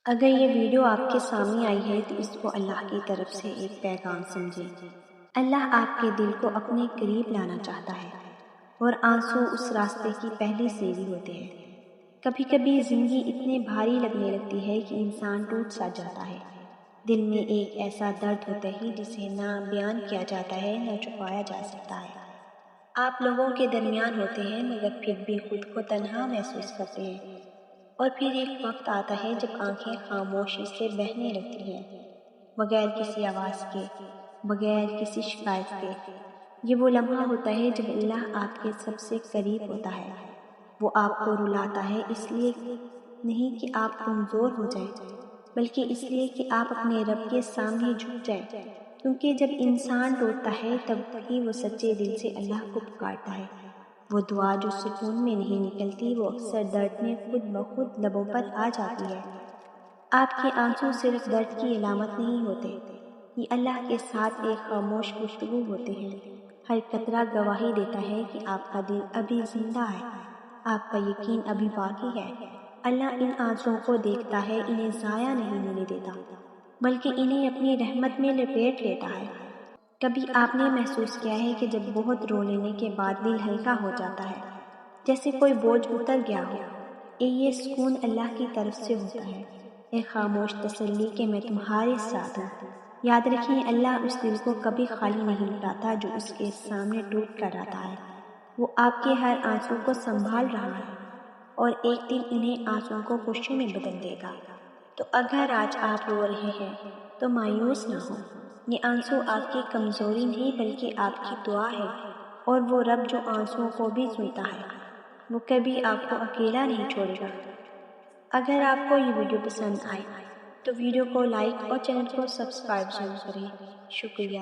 اگر یہ ویڈیو آپ کے سامنے آئی ہے تو اس کو اللہ کی طرف سے ایک پیغام سمجھیں۔ اللہ آپ کے دل کو اپنے قریب لانا چاہتا ہے اور آنسو اس راستے کی پہلی سیڑھی ہوتے ہیں۔ کبھی کبھی زندگی اتنے بھاری لگنے لگتی ہے کہ انسان ٹوٹ سا جاتا ہے۔ دل میں ایک ایسا درد ہوتا ہے جسے نہ بیان کیا جاتا ہے نہ چھپایا جا سکتا ہے۔ آپ لوگوں کے درمیان ہوتے ہیں مگر پھر بھی خود کو تنہا محسوس کرتے ہیں۔ اور پھر ایک وقت آتا ہے جب آنکھیں خاموشی سے بہنے لگتی ہیں، بغیر کسی آواز کے، بغیر کسی شکایت کے۔ یہ وہ لمحہ ہوتا ہے جب اللہ آپ کے سب سے قریب ہوتا ہے۔ وہ آپ کو رلاتا ہے اس لیے نہیں کہ آپ کمزور ہو جائیں، بلکہ اس لیے کہ آپ اپنے رب کے سامنے جھک جائیں، کیونکہ جب انسان روتا ہے تب ہی وہ سچے دل سے اللہ کو پکارتا ہے۔ وہ دعا جو سکون میں نہیں نکلتی، وہ اکثر درد میں خود بخود لبوں پر آ جاتی ہے۔ آپ کے آنسو صرف درد کی علامت نہیں ہوتے، یہ اللہ کے ساتھ ایک خاموش گفتگو ہوتے ہیں۔ ہر قطرہ گواہی دیتا ہے کہ آپ کا دل ابھی زندہ ہے، آپ کا یقین ابھی باقی ہے۔ اللہ ان آنسوؤں کو دیکھتا ہے، انہیں ضائع نہیں ہونے دیتا، بلکہ انہیں اپنی رحمت میں لپیٹ لیتا ہے۔ کبھی آپ نے محسوس کیا ہے کہ جب بہت رو لینے کے بعد دل ہلکا ہو جاتا ہے، جیسے کوئی بوجھ اتر گیا ہو؟ یہ سکون اللہ کی طرف سے ہوتا ہے، ایک خاموش تسلی کہ میں تمہارے ساتھ ہوں۔ یاد رکھیں، اللہ اس دل کو کبھی خالی نہیں لوٹاتا جو اس کے سامنے ٹوٹ کر آتا ہے۔ وہ آپ کے ہر آنسو کو سنبھال رہا ہے اور ایک دن انہیں آنسوؤں کو خوشیوں میں بدل دے گا۔ تو اگر آج آپ رو رہے ہیں تو مایوس نہ ہو، یہ آنسو آپ کی کمزوری نہیں بلکہ آپ کی دعا ہے، اور وہ رب جو آنسوؤں کو بھی سنتا ہے، وہ کبھی آپ کو اکیلا نہیں چھوڑے گا۔ اگر آپ کو یہ ویڈیو پسند آئے تو ویڈیو کو لائک اور چینل کو سبسکرائب ضرور کریں۔ شکریہ۔